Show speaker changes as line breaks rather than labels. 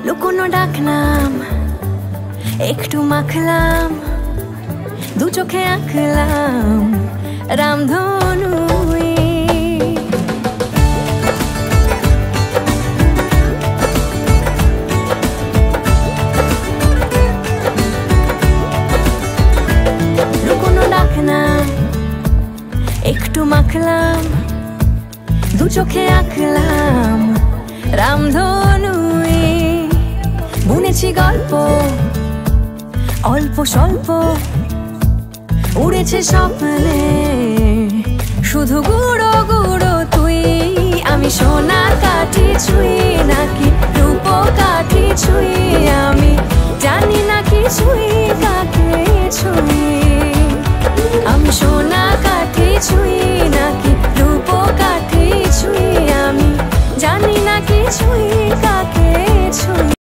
লুকোনো ডাকনাম একটু মাখলাম, দু চোখে আঁকলাম রামধনু। লুকোনো ডাকনাম একটু মাখলাম, দু চোখে আঁকলাম রামধনু। বুনেছি গল্প অল্প স্বল্প, উড়েছে স্বপ্নে শুধু গুঁড়ো গুঁড়ো তুই। আমি সোনা কাঠি ছুঁই নাকি রূপ কাঠি ছুঁই, আমি জানি না কিছুই কাকে ছুঁই। আমি সোনা কাঠি ছুঁই নাকি রূপ কাঠি ছুঁই, আমি জানি না কিছুই কাকে